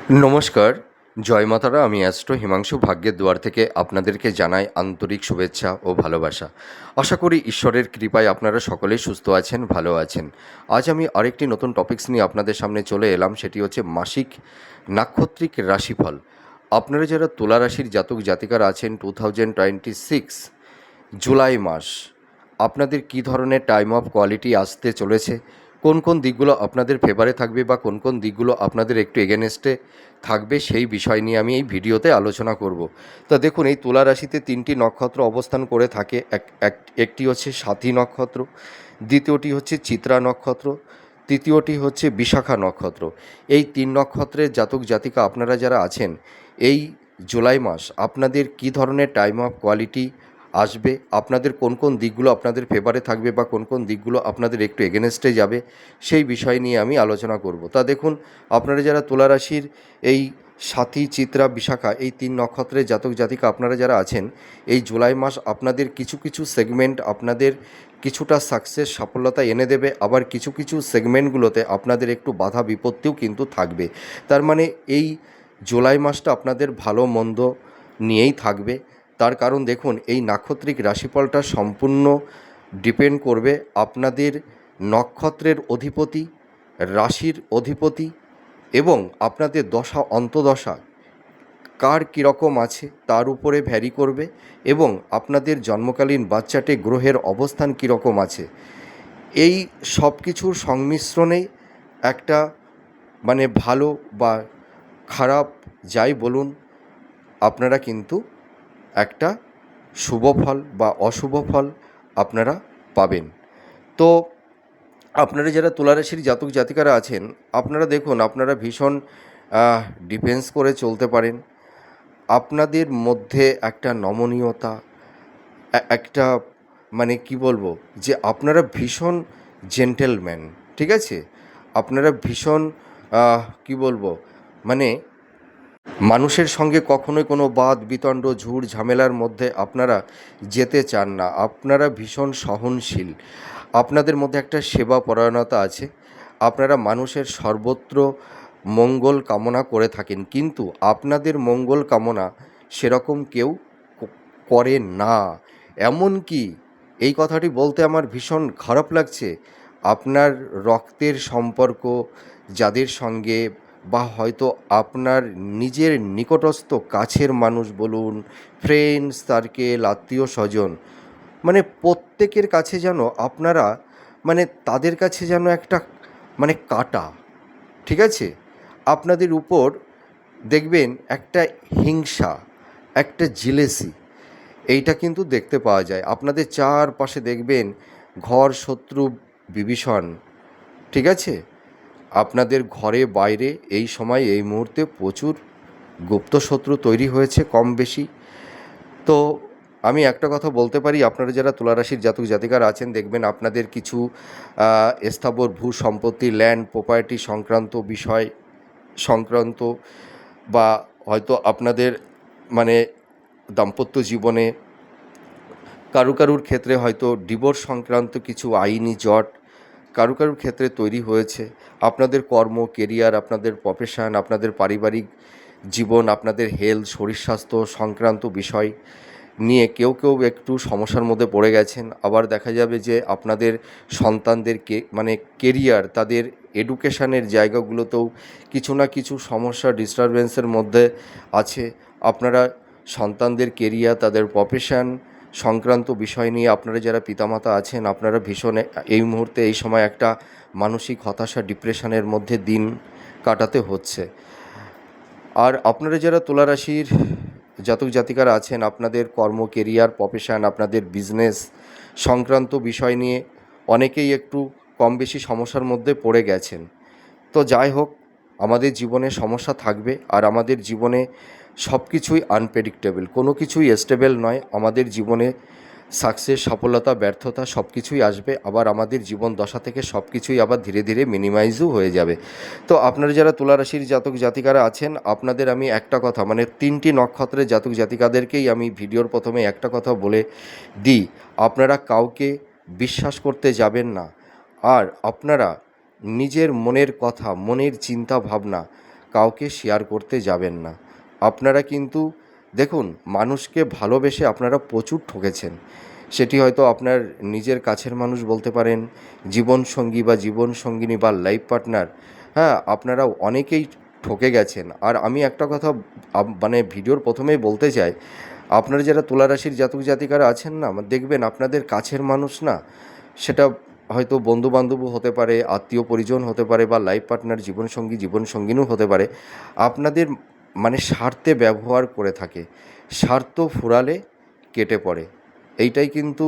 নমস্কার, জয় মাতারা। আমি অ্যাস্ট্রো হিমাংশু ভাগ্যের দুয়ার থেকে আপনাদেরকে জানাই আন্তরিক শুভেচ্ছা ও ভালোবাসা। আশা করি ঈশ্বরের কৃপায় আপনারা সকলেই সুস্থ আছেন, ভালো আছেন। আজ আমি আরেকটি নতুন টপিকস নিয়ে আপনাদের সামনে চলে এলাম, সেটি হচ্ছে মাসিক নাক্ষত্রিক রাশিফল। আপনারা যারা তুলা রাশির জাতক জাতিকারা আছেন 2026 জুলাই মাস আপনাদের কী ধরনের টাইম অফ কোয়ালিটি আসতে চলেছে, কোন কোন দিকগুলো আপনাদের ফেভারে থাকবে বা কোন কোন দিকগুলো আপনাদের একটু এগেনস্টে থাকবে, সেই বিষয় নিয়ে আমি এই ভিডিওতে আলোচনা করব। তা দেখুন, এই তুলা রাশিতে তিনটি নক্ষত্র অবস্থান করে থাকে। একটি হচ্ছে সাথী নক্ষত্র, দ্বিতীয়টি হচ্ছে চিত্রা নক্ষত্র, তৃতীয়টি হচ্ছে বিশাখা নক্ষত্র। এই তিন নক্ষত্রের জাতক জাতিকা আপনারা যারা আছেন, এই জুলাই মাস আপনাদের কী ধরনের টাইম অফ কোয়ালিটি আসবে, আপনাদের কোন কোন দিকগুলো আপনাদের ফেভারে থাকবে বা কোন কোন দিকগুলো আপনাদের একটু এগেনস্টে যাবে, সেই বিষয় নিয়ে আমি আলোচনা করব। তা দেখুন, আপনারা যারা তুলা রাশির এই সাথী, চিত্রা, বিশাখা এই তিন নক্ষত্রের জাতক জাতিকা আপনারা যারা আছেন, এই জুলাই মাস আপনাদের কিছু কিছু সেগমেন্ট আপনাদের কিছুটা সাকসেস, সাফল্যতা এনে দেবে, আবার কিছু কিছু সেগমেন্টগুলোতে আপনাদের একটু বাধা বিপত্তিও কিন্তু থাকবে। তার মানে এই জুলাই মাসটা আপনাদের ভালো মন্দ নিয়েই থাকবে। তার কারণ দেখুন, এই নাক্ষত্রিক রাশিফলটা সম্পূর্ণ ডিপেন্ড করবে আপনাদের নক্ষত্রের অধিপতি, রাশির অধিপতি এবং আপনাদের দশা অন্তদশা কার কীরকম আছে তার উপরে ভ্যারি করবে, এবং আপনাদের জন্মকালীন বাচ্চাটে গ্রহের অবস্থান কীরকম আছে, এই সব কিছুর সংমিশ্রণেই একটা ভালো বা খারাপ যাই বলুন, আপনারা কিন্তু একটা শুভ ফল বা অশুভ ফল আপনারা পাবেন। তো আপনারা যারা তুলারাশির জাতক জাতিকারা আছেন, আপনারা দেখুন, আপনারা ভীষণ ডিফেন্স করে চলতে পারেন। আপনাদের মধ্যে একটা নমনীয়তা, একটা কি বলবো, যে আপনারা ভীষণ জেন্টেলম্যান, ঠিক আছে? আপনারা ভীষণ কি বলবো, মানুষের সঙ্গে কখনোই কোনো বাদ বিতণ্ড ঝুট ঝামেলার মধ্যে আপনারা যেতে চান না। আপনারা ভীষণ সহনশীল, আপনাদের মধ্যে একটা সেবা পরায়ণতা আছে, আপনারা মানুষের সর্বত্র মঙ্গল কামনা করে থাকেন, কিন্তু আপনাদের মঙ্গল কামনা সেরকম কেউ করে না। এমনকি এই কথাটি বলতে আমার ভীষণ খারাপ লাগছে, আপনার রক্তের সম্পর্ক যাদের সঙ্গে, বা হয়তো আপনার নিজের নিকটস্থ কাছের মানুষ বলুন, ফ্রেন্ড সার্কেল, আত্মীয় স্বজন, প্রত্যেকের কাছে যেন আপনারা তাদের কাছে যেন একটা কাঁটা, ঠিক আছে? আপনাদের উপর দেখবেন একটা হিংসা, একটা জেলেসি, এইটা কিন্তু দেখতে পাওয়া যায়। আপনাদের চারপাশে দেখবেন ঘর শত্রু বিভীষণ, ঠিক আছে? আপনাদের ঘরে বাইরে এই সময় এই মুহূর্তে প্রচুর গুপ্ত শত্রু তৈরি হয়েছে কম বেশি। তো আমি একটা কথা বলতে পারি, আপনারা যারা তুলারাশির জাতক জাতিকারা আছেন, দেখবেন আপনাদের কিছু স্থাবর ভূ সম্পত্তি, ল্যান্ড প্রপার্টি সংক্রান্ত বিষয় সংক্রান্ত, বা হয়তো আপনাদের দাম্পত্য জীবনে কারুর ক্ষেত্রে হয়তো ডিভোর্স সংক্রান্ত কিছু আইনি জট কারুর ক্ষেত্রে তৈরি হয়েছে। আপনাদের কর্ম, কেরিয়ার, আপনাদের প্রফেশন, আপনাদের পারিবারিক জীবন, আপনাদের হেলথ, শরীর স্বাস্থ্য সংক্রান্ত বিষয় নিয়ে কেউ একটু সমস্যার মধ্যে পড়ে গেছেন। আবার দেখা যাবে যে আপনাদের সন্তানদের কেরিয়ার, তাদের এডুকেশানের জায়গাগুলোতেও কিছু না কিছু সমস্যা, ডিস্টারবেন্সের মধ্যে আছে। আপনারা সন্তানদের কেরিয়ার, তাদের প্রফেশন সংক্রান্ত বিষয় নিয়ে আপনারা যারা পিতামাতা আছেন, আপনারা ভীষণ এই মুহূর্তে এই সময় একটা মানসিক হতাশা, ডিপ্রেশনের মধ্যে দিন কাটাতে হচ্ছে। আর আপনারা যারা তুলারাশির জাতক জাতিকারা আছেন, আপনাদের কর্ম, কেরিয়ার, প্রফেশন, আপনাদের বিজনেস সংক্রান্ত বিষয় নিয়ে অনেকেই একটু কম বেশি সমস্যার মধ্যে পড়ে গেছেন। তো যাই হোক, আমাদের জীবনে সমস্যা থাকবে, আর আমাদের জীবনে সব কিছুই আনপ্রেডিক্টেবল, কোনো কিছুই স্টেবল নয়। আমাদের জীবনে সাকসেস, সফলতা, ব্যর্থতা সব কিছুই আসবে, আবার আমাদের জীবন দশা থেকে সব কিছুই আবার ধীরে ধীরে মিনিমাইজও হয়ে যাবে। তো আপনারা যারা তুলারাশির জাতক জাতিকারা আছেন, আপনাদের আমি একটা কথা, তিনটি নক্ষত্রের জাতক জাতিকাদেরকেই আমি ভিডিওর প্রথমে একটা কথা বলে দিই, আপনারা কাউকে বিশ্বাস করতে যাবেন না। আর আপনারা নিজের মনের কথা, মনের চিন্তা ভাবনা কাউকে শেয়ার করতে যাবেন না। আপনারা কিন্তু দেখুন, মানুষকে ভালোবেসে আপনারা প্রচুর ঠকেছেন। সেটি হয়তো আপনার নিজের কাছের মানুষ বলতে পারেন, জীবনসঙ্গী বা জীবনসঙ্গিনী বা লাইফ পার্টনার। হ্যাঁ, আপনারা অনেকেই ঠকে গেছেন। আর আমি একটা কথা মানে ভিডিওর প্রথমেই বলতে চাই, আপনারা যারা তুলা রাশির জাতক জাতিকারা আছেন না, দেখবেন আপনাদের কাছের মানুষ না, সেটা হয়তো বন্ধুবান্ধবও হতে পারে, আত্মীয় পরিজন হতে পারে, বা লাইফ পার্টনার জীবনসঙ্গী জীবনসঙ্গিনীও হতে পারে, আপনাদের মানে স্বার্থে ব্যবহার করে থাকে। স্বার্থ ফুরালে কেটে পড়ে। এইটাই কিন্তু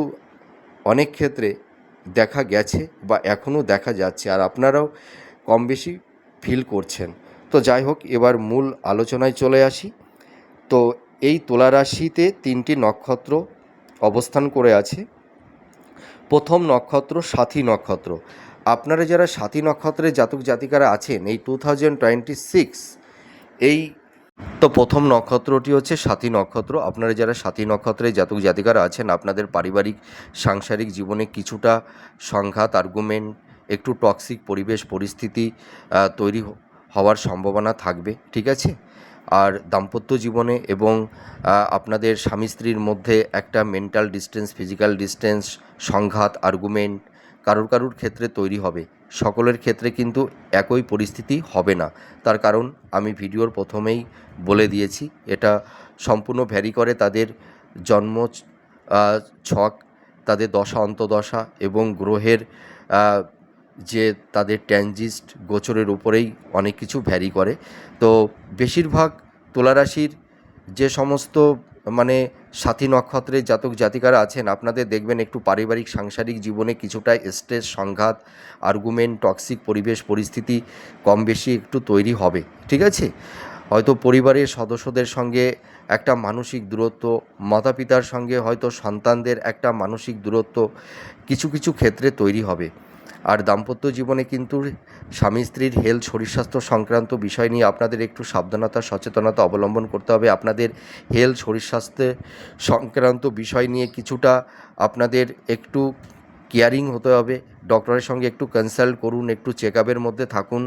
অনেক ক্ষেত্রে দেখা গেছে বা এখনও দেখা যাচ্ছে, আর আপনারাও কম বেশি ফিল করছেন। তো যাই হোক, এবার মূল আলোচনায় চলে আসি। তো এই তুলা রাশিতে 3টি নক্ষত্র অবস্থান করে আছে। প্রথম নক্ষত্র সাথী নক্ষত্র। আপনারা যারা সাথী নক্ষত্রের জাতক জাতিকারা আছেন, এই 2026 এই তো প্রথম নক্ষত্রটি হচ্ছে সাথী নক্ষত্র। আপনারা যারা সাথী নক্ষত্রের জাতক জাতিকারা আছেন, আপনাদের পারিবারিক সাংসারিক জীবনে কিছুটা সংঘাত, আর্গুমেন্ট, একটু টক্সিক পরিবেশ পরিস্থিতি তৈরি হওয়ার সম্ভাবনা থাকবে, ঠিক আছে? আর দাম্পত্য জীবনে এবং আপনাদের স্বামী স্ত্রীর মধ্যে একটা মেন্টাল ডিস্টেন্স, ফিজিক্যাল ডিস্টেন্স, সংঘাত, আর্গুমেন্ট কারুর ক্ষেত্রে তৈরি হবে। সকলের ক্ষেত্রে কিন্তু একই পরিস্থিতি হবে না। তার কারণ আমি ভিডিওর প্রথমেই বলে দিয়েছি, এটা সম্পূর্ণ ভ্যারি করে তাদের জন্ম ছক, তাদের দশা অন্তদশা এবং গ্রহের যে তাদের ট্রানজিট গোচরের উপরেই অনেক কিছু ভ্যারি করে। তো বেশিরভাগ তুলারাশির যে সমস্ত মানে সাথী নক্ষত্রের জাতক জাতিকারা আছেন, আপনাদের দেখবেন একটু পারিবারিক সাংসারিক জীবনে কিছুটা স্ট্রেস, সংঘাত, আর্গুমেন্ট, টক্সিক পরিবেশ পরিস্থিতি কম বেশি একটু তৈরি হবে, ঠিক আছে? হয়তো পরিবারের সদস্যদের সঙ্গে একটা মানসিক দূরত্ব, মাতা পিতার সঙ্গে হয়তো সন্তানদের একটা মানসিক দূরত্ব কিছু কিছু ক্ষেত্রে তৈরি হবে। আর দাম্পত্য জীবনে কিন্তু স্বামী স্ত্রীর হেলথ, শরীর স্বাস্থ্য সংক্রান্ত বিষয় নিয়ে আপনাদের একটু সাবধানতা সচেতনতা অবলম্বন করতে হবে। আপনাদের হেলথ, শরীর স্বাস্থ্য সংক্রান্ত বিষয় নিয়ে কিছুটা আপনাদের একটু কেয়ারিং হতে হবে। ডক্টরের সঙ্গে একটু কনসাল্ট করুন, একটু চেক আপের মধ্যে থাকুন।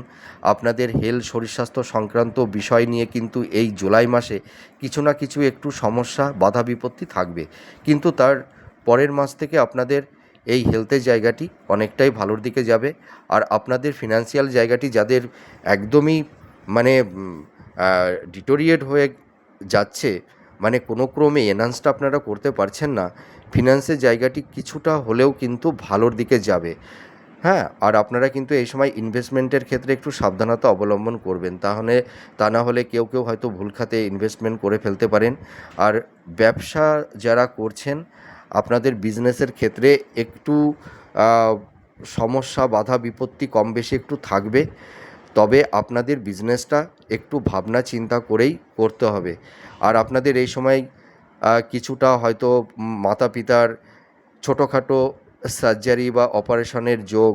আপনাদের হেলথ, শরীর স্বাস্থ্য সংক্রান্ত বিষয় নিয়ে কিন্তু এই জুলাই মাসে কিছু না কিছু একটু সমস্যা, বাধা বিপত্তি থাকবে। কিন্তু তার পরের মাস থেকে আপনাদের এই হেলথের জায়গাটি অনেকটাই ভালোর দিকে যাবে। আর আপনাদের ফিনান্সিয়াল জায়গাটি যাদের একদমই মানে ডিটোরিয়েট হয়ে যাচ্ছে, মানে কোনো ক্রমে এনহান্সটা আপনারা করতে পারছেন না, ফিনান্সের জায়গাটি কিছুটা হলেও কিন্তু ভালোর দিকে যাবে। হ্যাঁ, আর আপনারা কিন্তু এই সময় ইনভেস্টমেন্টের ক্ষেত্রে একটু সাবধানতা অবলম্বন করবেন, তাহলে তা না হলে কেউ হয়তো ভুল খাতে ইনভেস্টমেন্ট করে ফেলতে পারেন। আর ব্যবসা যারা করছেন, আপনাদের বিজনেসের ক্ষেত্রে একটু সমস্যা, বাধা বিপত্তি কম বেশি একটু থাকবে। তবে আপনাদের বিজনেসটা একটু ভাবনা চিন্তা করেই করতে হবে। আর আপনাদের এই সময় কিছুটা হয়তো মাতা পিতার ছোটোখাটো সার্জারি বা অপারেশনের যোগ,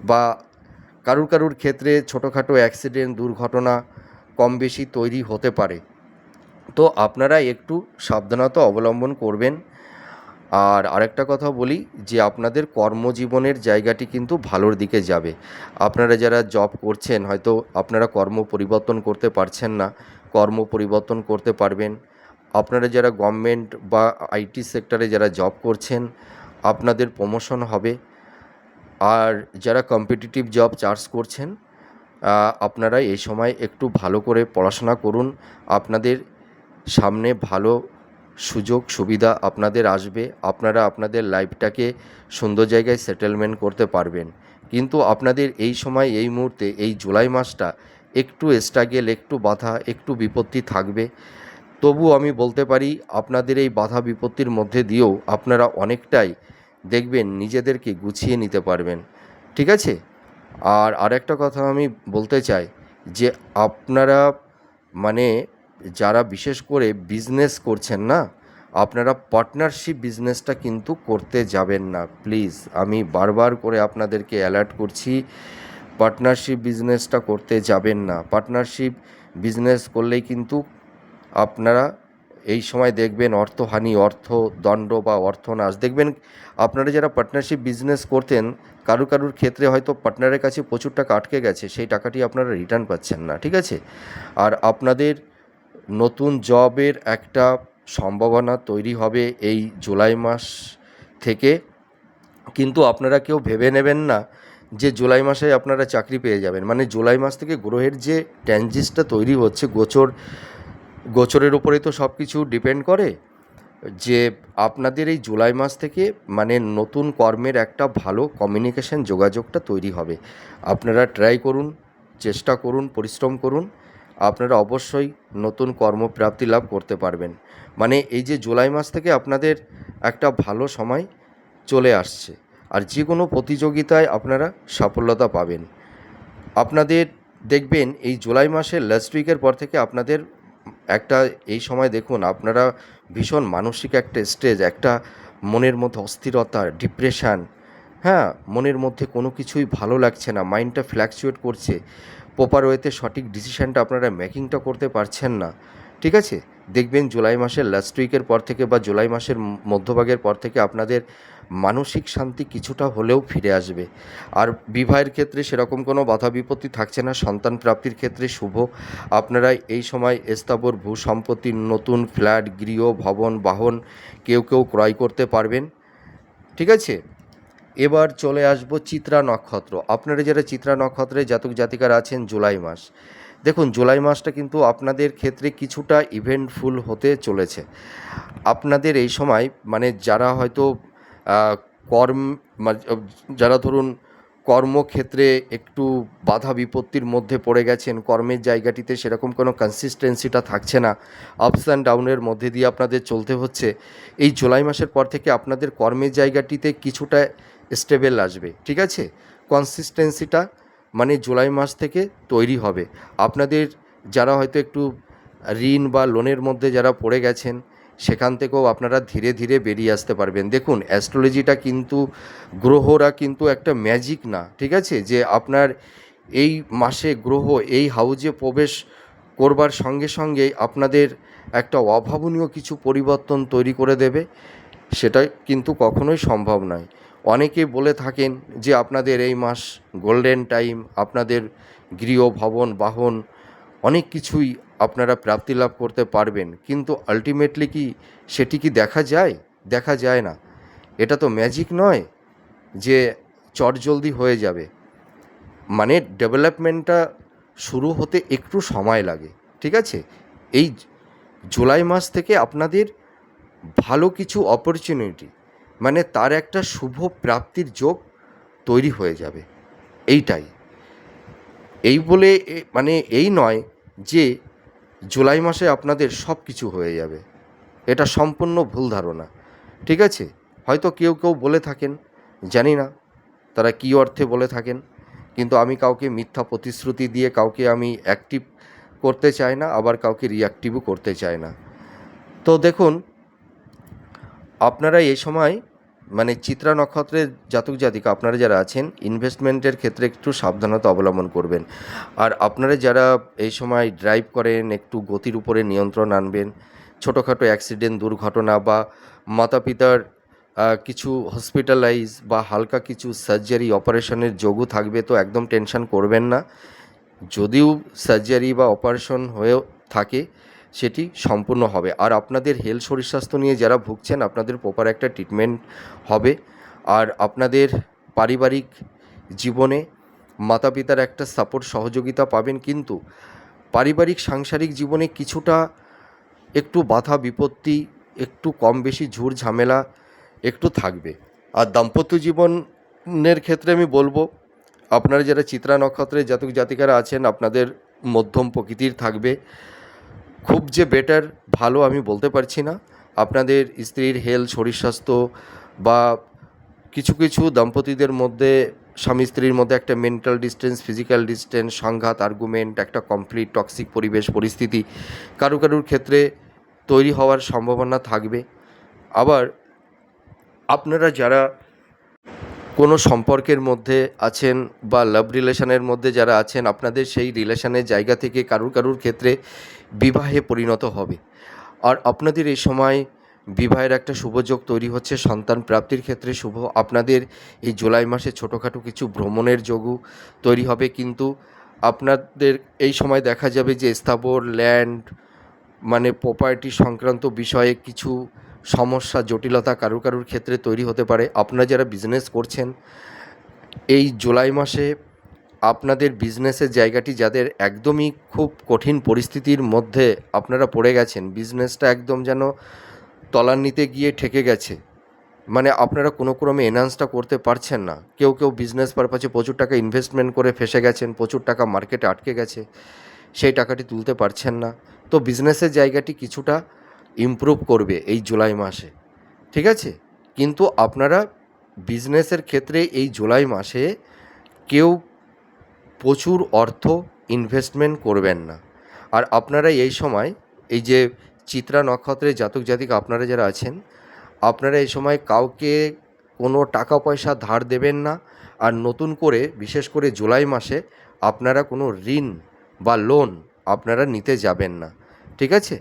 বা কারুর ক্ষেত্রে ছোটোখাটো অ্যাক্সিডেন্ট, দুর্ঘটনা কম বেশি তৈরি হতে পারে। তো আপনারা একটু সাবধানতা অবলম্বন করবেন। আর আরেকটা কথা বলি, যে আপনাদের কর্মজীবনের জায়গাটি কিন্তু ভালোর দিকে যাবে। আপনারা যারা জব করছেন, হয়তো আপনারা কর্ম পরিবর্তন করতে পারছেন না, কর্ম পরিবর্তন করতে পারবেন। আপনারা যারা গভর্নমেন্ট বা আইটি সেক্টরে যারা জব করছেন, আপনাদের প্রমোশন হবে। আর যারা কম্পিটিটিভ জব চার্জ করছেন, আপনারা এই সময় একটু ভালো করে পড়াশোনা করুন। আপনাদের সামনে ভালো সুযোগ সুবিধা আপনাদের আসবে। আপনারা আপনাদের লাইফটাকে সুন্দর জায়গায় সেটেলমেন্ট করতে পারবেন। কিন্তু আপনাদের এই সময়, এই মুহূর্তে, এই জুলাই মাসটা একটু স্ট্রাগল, একটু বাধা, একটু বিপত্তি থাকবে। তবু আমি বলতে পারি, আপনাদের এই বাধা বিপত্তির মধ্যে দিয়েও আপনারা অনেকটাই দেখবেন নিজেদেরকে গুছিয়ে নিতে পারবেন, ঠিক আছে? আর আরেকটা কথা আমি বলতে চাই, যে আপনারা মানে যারা বিশেষ করে বিজনেস করছেন না, আপনারা পার্টনারশিপ বিজনেসটা কিন্তু করতে যাবেন না, প্লিজ। আমি বারবার করে আপনাদেরকে অ্যালার্ট করছি, পার্টনারশিপ বিজনেসটা করতে যাবেন না। পার্টনারশিপ বিজনেস করলেই কিন্তু আপনারা এই সময় দেখবেন অর্থহানি, অর্থদণ্ড বা অর্থনাশ। দেখবেন আপনারা যারা পার্টনারশিপ বিজনেস করতেন, কারুর ক্ষেত্রে হয়তো পার্টনারের কাছে প্রচুর টাকা আটকে গেছে, সেই টাকাটি আপনারা রিটার্ন পাচ্ছেন না, ঠিক আছে? আর আপনাদের নতুন জবের একটা সম্ভাবনা তৈরি হবে এই জুলাই মাস থেকে। কিন্তু আপনারা কেউ ভেবে নেবেন না যে জুলাই মাসে আপনারা চাকরি পেয়ে যাবেন। মানে জুলাই মাস থেকে গ্রহের যে ট্রানজিটটা তৈরি হচ্ছে, গোচরের উপরে তো সব কিছু ডিপেন্ড করে, যে আপনাদের এই জুলাই মাস থেকে মানে নতুন কর্মের একটা ভালো কমিউনিকেশন, যোগাযোগটা তৈরি হবে। আপনারা ট্রাই করুন, চেষ্টা করুন, পরিশ্রম করুন, আপনারা অবশ্যই নতুন কর্মপ্রাপ্তি লাভ করতে পারবেন। মানে এই যে জুলাই মাস থেকে আপনাদের একটা ভালো সময় চলে আসছে, আর যে কোনো প্রতিযোগিতায় আপনারা সাফল্যতা পাবেন। আপনাদের দেখবেন এই জুলাই মাসের লাস্ট উইকের পর থেকে আপনাদের একটা এই সময় দেখুন আপনারা ভীষণ মানসিক একটা স্ট্রেস, একটা মনের মধ্যে অস্থিরতা, ডিপ্রেশান, হ্যাঁ, মনের মধ্যে কোনো কিছুই ভালো লাগছে না, মাইন্ডটা ফ্ল্যাকচুয়েট করছে, প্রপার ওয়েতে সঠিক ডিসিশানটা আপনারা মেকিংটা করতে পারছেন না, ঠিক আছে? দেখবেন জুলাই মাসের লাস্ট উইকের পর থেকে বা জুলাই মাসের মধ্যভাগের পর থেকে আপনাদের মানসিক শান্তি কিছুটা হলেও ফিরে আসবে। আর বিবাহের ক্ষেত্রে সেরকম কোনো বাধা বিপত্তি থাকছে না, সন্তান প্রাপ্তির ক্ষেত্রে শুভ। আপনারা এই সময় স্থাবর ভূ সম্পত্তি, নতুন ফ্ল্যাট, গৃহ, ভবন, বাহন কেউ ক্রয় করতে পারবেন, ঠিক আছে? এবার চলে আসবো চিত্রা নক্ষত্র। আপনারা যারা চিত্রা নক্ষত্রে জাতক জাতিকারা আছেন, জুলাই মাস, দেখুন জুলাই মাসটা কিন্তু আপনাদের ক্ষেত্রে কিছুটা ইভেন্টফুল হতে চলেছে। আপনাদের এই সময় মানে যারা হয়তো আহ, কর্ম যারা ধরুন কর্মক্ষেত্রে একটু বাধা বিপত্তির মধ্যে পড়ে গেছেন, কর্মের জায়গাটিতে সেরকম কোনো কনসিস্টেন্সিটা থাকছে না, আপস অ্যান্ড ডাউনের মধ্যে দিয়ে আপনাদের চলতে হচ্ছে, এই জুলাই মাসের পর থেকে আপনাদের কর্মের জায়গাটিতে কিছুটা স্টেবল আসবে, ঠিক আছে? কনসিস্টেন্সিটা মানে জুলাই মাস থেকে তৈরি হবে। আপনাদের যারা হয়তো একটু ঋণ বা লোনের মধ্যে যারা পড়ে গেছেন, সেখান থেকেও আপনারা ধীরে ধীরে বেরিয়ে আসতে পারবেন। দেখুন অ্যাস্ট্রোলজিটা কিন্তু, গ্রহরা কিন্তু একটা ম্যাজিক না, ঠিক আছে? যে আপনার এই মাসে গ্রহ এই হাউজে প্রবেশ করবার সঙ্গে সঙ্গেই আপনাদের একটা অভাবনীয় কিছু পরিবর্তন তৈরি করে দেবে, সেটা কিন্তু কখনোই সম্ভব নয়। অনেকে বলে থাকেন যে আপনাদের এই মাস গোল্ডেন টাইম, আপনাদের গৃহ, ভবন, বাহন অনেক কিছুই আপনারা প্রাপ্তি লাভ করতে পারবেন, কিন্তু আলটিমেটলি কি সেটি কি দেখা যায়? দেখা যায় না। এটা তো ম্যাজিক নয় যে চটজলদি হয়ে যাবে। মানে ডেভেলপমেন্টটা শুরু হতে একটু সময় লাগে, ঠিক আছে? এই জুলাই মাস থেকে আপনাদের ভালো কিছু অপরচুনিটি, মানে তার একটা শুভ প্রাপ্তির যোগ তৈরি হয়ে যাবে, এইটাই। এই বলে মানে এই নয় যে জুলাই মাসে আপনাদের সব কিছু হয়ে যাবে, এটা সম্পূর্ণ ভুল ধারণা, ঠিক আছে? হয়তো কেউ বলে থাকেন, জানি না তারা কী অর্থে বলে থাকেন, কিন্তু আমি কাউকে মিথ্যা প্রতিশ্রুতি দিয়ে কাউকে আমি অ্যাক্টিভ করতে চাই না, আবার কাউকে রিঅ্যাক্টিভও করতে চাই না। তো দেখুন আপনারা এই সময় মানে চিত্রা নক্ষত্রের জাতক জাতিকা আপনারা যারা আছেন, ইনভেস্টমেন্টের ক্ষেত্রে একটু সাবধানতা অবলম্বন করবেন। আর আপনারা যারা এই সময় ড্রাইভ করেন, একটু গতির উপরে নিয়ন্ত্রণ আনবেন। ছোটোখাটো অ্যাক্সিডেন্ট, দুর্ঘটনা বা মাতা পিতার কিছু হসপিটালাইজ বা হালকা কিছু সার্জারি, অপারেশনের যোগও থাকবে, তো একদম টেনশন করবেন না। যদিও সার্জারি বা অপারেশন হয়েও থাকে, সেটি সম্পূর্ণ হবে। আর আপনাদের হেলথ, শরীর স্বাস্থ্য নিয়ে যারা ভুগছেন, আপনাদের প্রপার একটা ট্রিটমেন্ট হবে। আর আপনাদের পারিবারিক জীবনে মাতা পিতার একটা সাপোর্ট, সহযোগিতা পাবেন, কিন্তু পারিবারিক সাংসারিক জীবনে কিছুটা একটু বাধা বিপত্তি, একটু কম বেশি ঝুট ঝামেলা একটু থাকবে। আর দাম্পত্য জীবনের ক্ষেত্রে আমি বলবো, আপনারা যারা চিত্রা নক্ষত্রের জাতক জাতিকারা আছেন, আপনাদের মধ্যম প্রকৃতির থাকবে। খুব যে বেটার ভালো আমি বলতে পারছি না। আপনাদের স্ত্রীর হেলথ, শরীর স্বাস্থ্য বা কিছু দম্পতিদের মধ্যে, স্বামী স্ত্রীর মধ্যে একটা মেন্টাল ডিস্টেন্স, ফিজিক্যাল ডিস্টেন্স, সংঘাত, আর্গুমেন্ট, একটা কমপ্লিট টক্সিক পরিবেশ পরিস্থিতি কারুর ক্ষেত্রে তৈরি হওয়ার সম্ভাবনা থাকবে। আবার আপনারা যারা কোনো সম্পর্কের মধ্যে আছেন বা লাভ রিলেশনের মধ্যে যারা আছেন, আপনাদের সেই রিলেশনের জায়গা থেকে কারুর ক্ষেত্রে বিবাহে পরিণত হবে। আর আপনাদের এই সময় বিবাহের একটা শুভযোগ তৈরি হচ্ছে, সন্তান প্রাপ্তির ক্ষেত্রে শুভ। আপনাদের এই জুলাই মাসে ছোটোখাটো কিছু ভ্রমণের যোগও তৈরি হবে, কিন্তু আপনাদের এই সময় দেখা যাবে যে স্থাবর ল্যান্ড মানে প্রপার্টি সংক্রান্ত বিষয়ে কিছু সমস্যা জটিলতা কারুর কারুর ক্ষেত্রে তৈরি হতে পারে। আপনারা যারা বিজনেস করছেন এই জুলাই মাসে আপনাদের বিজনেসের জায়গাটি যাদের একদমই খুব কঠিন পরিস্থিতির মধ্যে আপনারা পড়ে গেছেন, বিজনেসটা একদম যেন তলানিতে গিয়ে ঠেকে গেছে, মানে আপনারা কোনো ক্রমে এনহান্সটা করতে পারছেন না। কেউ কেউ বিজনেস পারপাসে প্রচুর টাকা ইনভেস্টমেন্ট করে ফেসে গেছেন, প্রচুর টাকা মার্কেটে আটকে গেছে, সেই টাকাটি তুলতে পারছেন না। তো বিজনেসের জায়গাটি কিছুটা ইমপ্রুভ করবে এই জুলাই মাসে, ঠিক আছে? কিন্তু আপনারা বিজনেসের ক্ষেত্রে এই জুলাই মাসে কেউ প্রচুর অর্থ ইনভেস্টমেন্ট করবেন না। আর আপনারা এই সময় এই যে চিত্রা নক্ষত্রের জাতক জাতিকা আপনারা যারা আছেন, আপনারা এই সময় কাউকে কোনো টাকা পয়সা ধার দেবেন না। আর নতুন করে বিশেষ করে জুলাই মাসে আপনারা কোনো ঋণ বা লোন আপনারা নিতে যাবেন না, ঠিক আছে?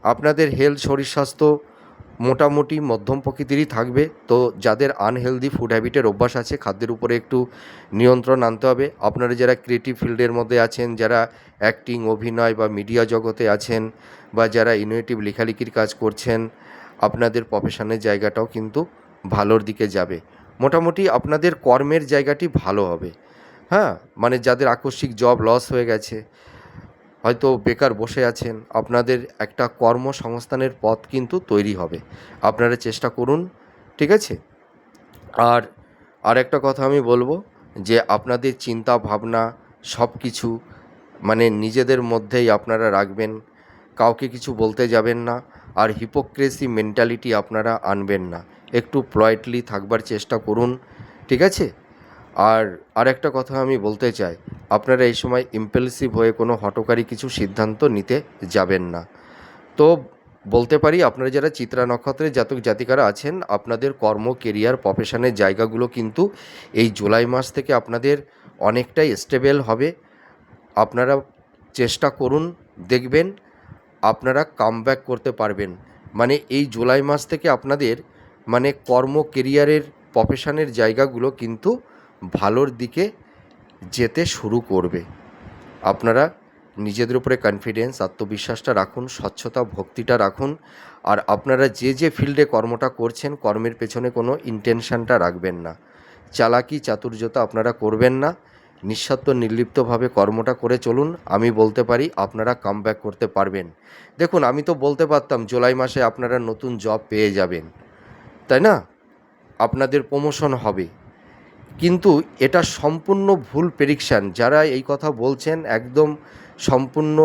আপনাদের হেলথ শরীর স্বাস্থ্য মোটামুটি মধ্যম প্রকৃতিরই থাকবে। তো যাদের আনহেলদি ফুড হ্যাবিটের অভ্যাস আছে, খাদ্যের উপরে একটু নিয়ন্ত্রণ আনতে হবে। আপনারা যারা ক্রিয়েটিভ ফিল্ডের মধ্যে আছেন, যারা অ্যাক্টিং অভিনয় বা মিডিয়া জগতে আছেন, বা যারা ইনোভেটিভ লেখালেখির কাজ করছেন, আপনাদের প্রফেশনের জায়গাটাও কিন্তু ভালোর দিকে যাবে। মোটামুটি আপনাদের কর্মের জায়গাটি ভালো হবে। হ্যাঁ, মানে যাদের আকস্মিক জব লস হয়ে গেছে, হয়তো বেকার বসে আছেন, আপনাদের একটা কর্মসংস্থানের পথ কিন্তু তৈরি হবে। আপনারা চেষ্টা করুন, ঠিক আছে? আর আরেকটা কথা আমি বলবো যে আপনাদের চিন্তা ভাবনা সব কিছু মানে নিজেদের মধ্যেই আপনারা রাখবেন, কাউকে কিছু বলতে যাবেন না। আর হিপোক্রেসি মেন্টালিটি আপনারা আনবেন না, একটু পলাইটলি থাকবার চেষ্টা করুন, ঠিক আছে? আর আরেকটা কথা আমি বলতে চাই, আপনারা এই সময় ইম্পালসিভ হয়ে কোনো হঠকারী কিছু সিদ্ধান্ত নিতে যাবেন না। তো বলতে পারি আপনারা যারা চিত্রা নক্ষত্রের জাতক জাতিকারা আছেন, আপনাদের কর্ম কেরিয়ার প্রফেশনের জায়গাগুলো কিন্তু এই জুলাই মাস থেকে আপনাদের অনেকটাই স্টেবল হবে। আপনারা চেষ্টা করুন, দেখবেন আপনারা কামব্যাক করতে পারবেন। মানে এই জুলাই মাস থেকে আপনাদের মানে কর্ম কেরিয়ারের প্রফেশনের জায়গাগুলো কিন্তু ভালোর দিকে যেতে শুরু করবে। আপনারা নিজেদের উপরে কনফিডেন্স আত্মবিশ্বাসটা রাখুন, স্বচ্ছতা ভক্তিটা রাখুন। আর আপনারা যে যে ফিল্ডে কর্মটা করছেন, কর্মের পেছনে কোনো ইন্টেনশনটা রাখবেন না, চালাকি চাতুর্যতা আপনারা করবেন না, নিঃস্বার্থ নির্লিপ্তভাবে কর্মটা করে চলুন। আমি বলতে পারি আপনারা কামব্যাক করতে পারবেন। দেখুন, আমি তো বলতে পারতাম জুলাই মাসে আপনারা নতুন জব পেয়ে যাবেন, তাই না? আপনাদের প্রমোশন হবে, কিন্তু এটা সম্পূর্ণ ভুল প্রেডিকশান। যারা এই কথা বলছেন একদম সম্পূর্ণ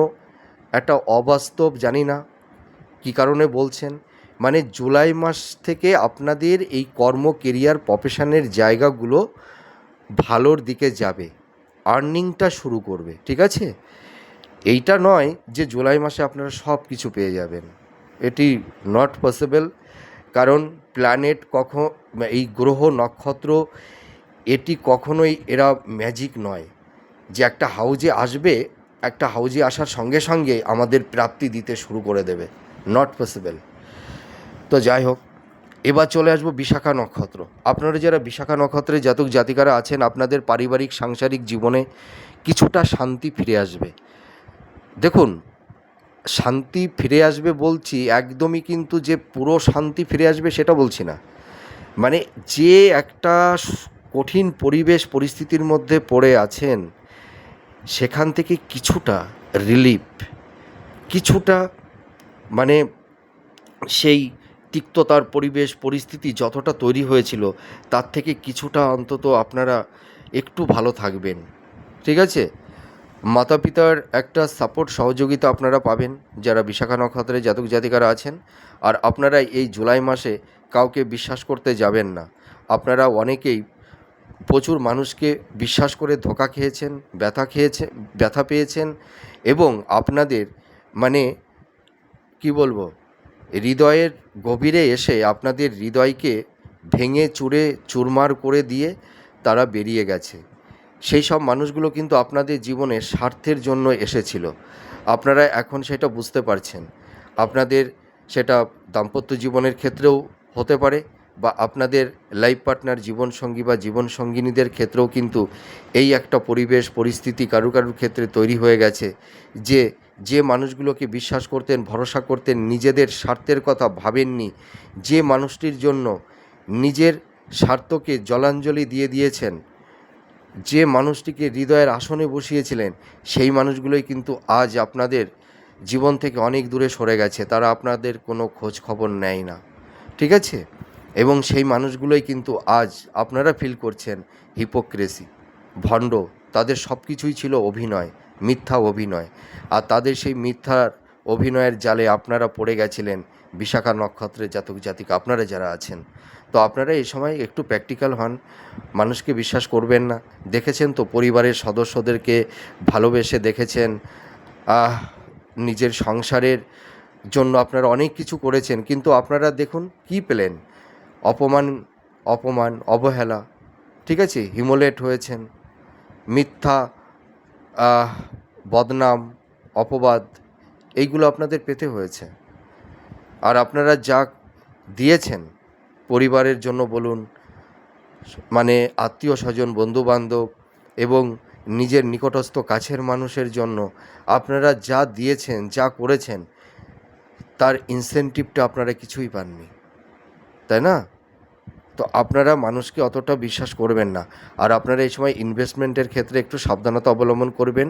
একটা অবাস্তব, জানি না কী কারণে বলছেন। মানে জুলাই মাস থেকে আপনাদের এই কর্ম কেরিয়ার প্রফেশনের জায়গাগুলো ভালোর দিকে যাবে, আর্নিংটা শুরু করবে, ঠিক আছে? এইটা নয় যে জুলাই মাসে আপনারা সব কিছু পেয়ে যাবেন, এটি নট পসিবল। কারণ প্ল্যানেট এই গ্রহ নক্ষত্র এটি কখনোই এরা ম্যাজিক নয় যে একটা হাউজে আসবে, একটা হাউজে আসার সঙ্গে সঙ্গে আমাদের প্রাপ্তি দিতে শুরু করে দেবে, নট পসিবল। তো যাই হোক, এবার চলে আসবো বিশাখা নক্ষত্র। আপনারা যারা বিশাখা নক্ষত্রের জাতক জাতিকারা আছেন, আপনাদের পারিবারিক সাংসারিক জীবনে কিছুটা শান্তি ফিরে আসবে। দেখুন, শান্তি ফিরে আসবে বলছি, একদমই কিন্তু যে পুরো শান্তি ফিরে আসবে সেটা বলছি না। মানে যে একটা কঠিন পরিবেশ পরিস্থিতির মধ্যে পড়ে আছেন, সেখান থেকে কিছুটা রিলিফ, কিছুটা মানে সেই তিক্ততার পরিবেশ পরিস্থিতি যতটা তৈরি হয়েছিল তার থেকে কিছুটা অন্তত আপনারা একটু ভালো থাকবেন, ঠিক আছে? মাতা পিতার একটা সাপোর্ট সহযোগিতা আপনারা পাবেন যারা বিশাখা নক্ষত্রের জাতক জাতিকারা আছেন। আর আপনারা এই জুলাই মাসে কাউকে বিশ্বাস করতে যাবেন না। আপনারা অনেকেই প্রচুর মানুষকে বিশ্বাস করে ধোঁকা খেয়েছেন, ব্যথা পেয়েছেন, এবং আপনাদের মানে কি বলবো, হৃদয়ের গভীরে এসে আপনাদের হৃদয়কে ভেঙে চুরে চুরমার করে দিয়ে তারা বেরিয়ে গেছে। সেই সব মানুষগুলো কিন্তু আপনাদের জীবনে স্বার্থের জন্য এসেছিল, আপনারা এখন সেটা বুঝতে পারছেন। আপনাদের সেটা দাম্পত্য জীবনের ক্ষেত্রেও হতে পারে, বা আপনাদের লাইফ পার্টনার জীবনসঙ্গী বা জীবনসঙ্গিনীদের ক্ষেত্রেও কিন্তু এই একটা পরিবেশ পরিস্থিতি কারুর ক্ষেত্রে তৈরি হয়ে গেছে যে যে মানুষগুলোকে বিশ্বাস করতেন, ভরসা করতেন, নিজেদের স্বার্থের কথা ভাবেননি, যে মানুষটির জন্য নিজের স্বার্থকে জলাঞ্জলি দিয়ে দিয়েছেন, যে মানুষটিকে হৃদয়ের আসনে বসিয়েছিলেন, সেই মানুষগুলোই কিন্তু আজ আপনাদের জীবন থেকে অনেক দূরে সরে গেছে। তারা আপনাদের কোনো খোঁজ খবর নেয় না, ঠিক আছে? এবং সেই মানুষগুলোই কিন্তু আজ আপনারা ফিল করছেন হিপোক্রেসি, ভণ্ড। তাদের সব কিছুই ছিল অভিনয়, মিথ্যা অভিনয়। আর তাদের সেই মিথ্যার অভিনয়ের জালে আপনারা পড়ে গেছিলেন, বিশাখা নক্ষত্রের জাতক জাতিকা আপনারা যারা আছেন। তো আপনারা এই সময় একটু প্র্যাকটিক্যাল হন, মানুষকে বিশ্বাস করবেন না। দেখেছেন তো পরিবারের সদস্যদেরকে ভালোবেসে দেখেছেন, নিজের সংসারের জন্য আপনারা অনেক কিছু করেছেন, কিন্তু আপনারা দেখুন কী পেলেন? অপমান, অপমান, অবহেলা, ঠিক আছে? হিমোলেট হয়েছেন, মিথ্যা বদনাম, অপবাদ, এইগুলো আপনাদের পেতে হয়েছে। আর আপনারা যা দিয়েছেন পরিবারের জন্য বলুন, মানে আত্মীয় স্বজন, বন্ধুবান্ধব এবং নিজের নিকটস্থ কাছের মানুষের জন্য আপনারা যা দিয়েছেন, যা করেছেন, তার ইনসেনটিভটা আপনারা কিছুই পাননি, তাই না? তো আপনারা মানুষকে অতটা বিশ্বাস করবেন না। আর আপনারা এই সময় ইনভেস্টমেন্টের ক্ষেত্রে একটু সাবধানতা অবলম্বন করবেন।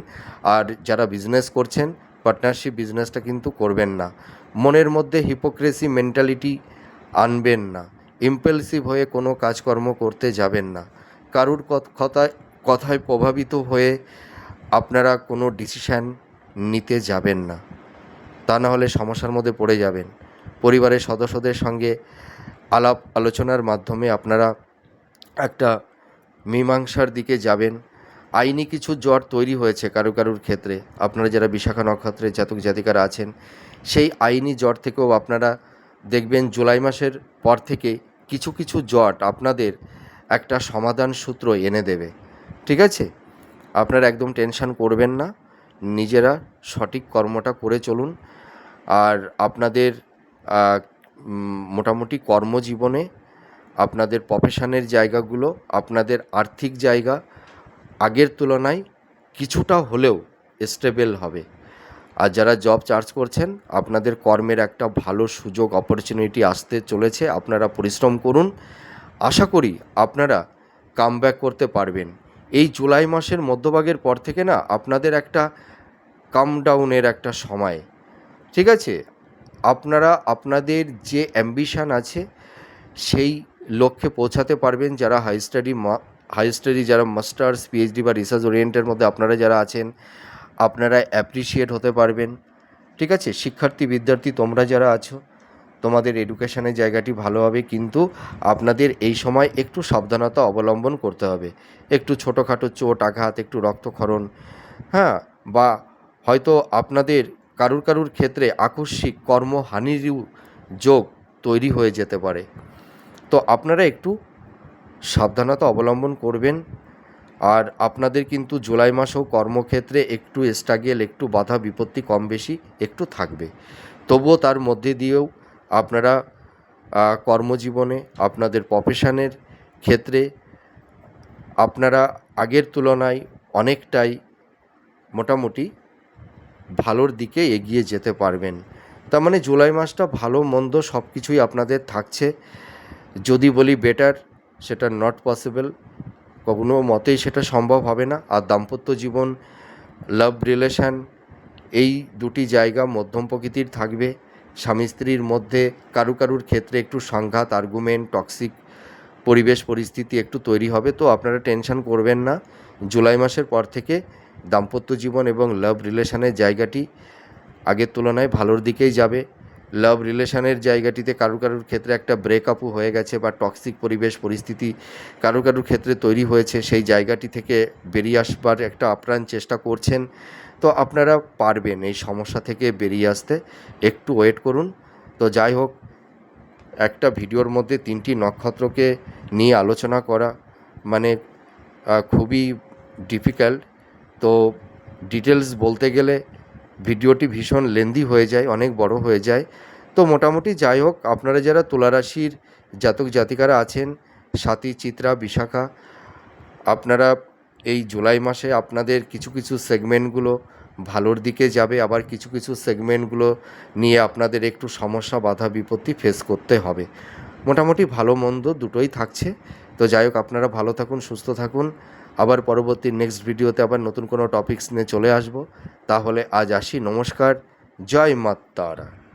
আর যারা বিজনেস করছেন, পার্টনারশিপ বিজনেসটা কিন্তু করবেন না। মনের মধ্যে হিপোক্রেসি মেন্টালিটি আনবেন না। ইম্পালসিভ হয়ে কোনো কাজকর্ম করতে যাবেন না। কারুর কথায় প্রভাবিত হয়ে আপনারা কোনো ডিসিশান নিতে যাবেন না, তা না হলে সমস্যার মধ্যে পড়ে যাবেন। পরিবারের সদস্যদের সঙ্গে আলাপ আলোচনার মাধ্যমে আপনারা একটা মীমাংসার দিকে যাবেন। আইনি কিছু জট তৈরি হয়েছে কারুর ক্ষেত্রে, আপনারা যারা বিশাখা নক্ষত্রের জাতক জাতিকারা আছেন, সেই আইনি জট থেকেও আপনারা দেখবেন জুলাই মাসের পর থেকে কিছু জট আপনাদের একটা সমাধান সূত্র এনে দেবে, ঠিক আছে? আপনারা একদম টেনশন করবেন না, নিজেরা সঠিক কর্মটা করে চলুন। আর আপনাদের মোটামুটি কর্মজীবনে আপনাদের প্রফেশনের জায়গাগুলো, আপনাদের আর্থিক জায়গা আগের তুলনায় কিছুটা হলেও স্টেবল হবে। আর যারা জব চার্জ করছেন, আপনাদের কর্মের একটা ভালো সুযোগ অপরচুনিটি আসতে চলেছে। আপনারা পরিশ্রম করুন, আশা করি আপনারা কামব্যাক করতে পারবেন। এই জুলাই মাসের মধ্যভাগের পর থেকে না আপনাদের একটা কাম ডাউনের একটা সময়, ঠিক আছে? আপনারা আপনাদের যে অ্যাম্বিশান আছে সেই লক্ষ্যে পৌঁছাতে পারবেন। যারা হাই স্টাডি যারা মাস্টার্স, পিএইচডি বা রিসার্চ ওরিয়েন্টের মধ্যে আপনারা যারা আছেন, আপনারা অ্যাপ্রিসিয়েট হতে পারবেন, ঠিক আছে? শিক্ষার্থী বিদ্যার্থী তোমরা যারা আছো, তোমাদের এডুকেশনের জায়গাটি ভালো হবে, কিন্তু আপনাদের এই সময় একটু সাবধানতা অবলম্বন করতে হবে। একটু ছোটোখাটো চোট আঘাত, একটু রক্তক্ষরণ, হ্যাঁ, বা হয়তো আপনাদের কারুর ক্ষেত্রে আকস্মিক কর্মহানিরও যোগ তৈরি হয়ে যেতে পারে। তো আপনারা একটু সাবধানতা অবলম্বন করবেন। আর আপনাদের কিন্তু জুলাই মাসেও কর্মক্ষেত্রে একটু স্ট্রাগল, একটু বাধা বিপত্তি কম বেশি একটু থাকবে। তবুও তার মধ্যে দিয়েও আপনারা কর্মজীবনে আপনাদের প্রফেশনের ক্ষেত্রে আপনারা আগের তুলনায় অনেকটাই মোটামুটি ভালোর দিকে এগিয়ে যেতে পারবেন। তার মানে জুলাই মাসটা ভালো মন্দ সব কিছুই আপনাদের থাকছে। যদি বলি বেটার, সেটা নট পসিবল, কোনো মতেই সেটা সম্ভব হবে না। আর দাম্পত্য জীবন, লাভ রিলেশান, এই দুটি জায়গা মধ্যম প্রকৃতির থাকবে। স্বামী স্ত্রীর মধ্যে কারুর ক্ষেত্রে একটু সংঘাত, আর্গুমেন্ট, টক্সিক পরিবেশ পরিস্থিতি একটু তৈরি হবে। তো আপনারা টেনশন করবেন না। জুলাই মাসের পর থেকে দাম্পত্য জীবন এবং লাভ রিলেশানের জায়গাটি আগের তুলনায় ভালোর দিকেই যাবে। লাভ রিলেশানের জায়গাটিতে কারুর ক্ষেত্রে একটা ব্রেকআপও হয়ে গেছে বা টক্সিক পরিবেশ পরিস্থিতি কারুর ক্ষেত্রে তৈরি হয়েছে, সেই জায়গাটি থেকে বেরিয়ে আসবার একটা আপ্রাণ চেষ্টা করছেন। তো আপনারা পারবেন এই সমস্যা থেকে বেরিয়ে আসতে, একটু ওয়েট করুন। তো যাই হোক, একটা ভিডিওর মধ্যে 3টি নক্ষত্রকে নিয়ে আলোচনা করা মানে খুবই ডিফিকাল্ট। তো ডিটেলস বলতে গেলে ভিডিওটি ভীষণ লেন্দি হয়ে যায়, অনেক বড় হয়ে যায়। তো মোটামুটি যাই হোক, আপনারা যারা তুলা রাশির জাতক জাতিকারা আছেন, স্বাতী, চিত্রা, বিশাখা, আপনারা এই জুলাই মাসে আপনাদের কিছু কিছু সেগমেন্টগুলো ভালোর দিকে যাবে, আবার কিছু কিছু সেগমেন্টগুলো নিয়ে আপনাদের একটু সমস্যা, বাধা, বিপত্তি ফেস করতে হবে। মোটামুটি ভালো মন্দ দুটোই থাকছে। তো যাই হোক, আপনারা ভালো থাকুন, সুস্থ থাকুন। আবার পরবর্তী নেক্সট ভিডিওতে আবার নতুন কোনো টপিকস নিয়ে চলে আসব। তাহলে আজ আসি, নমস্কার, জয় মা তারা।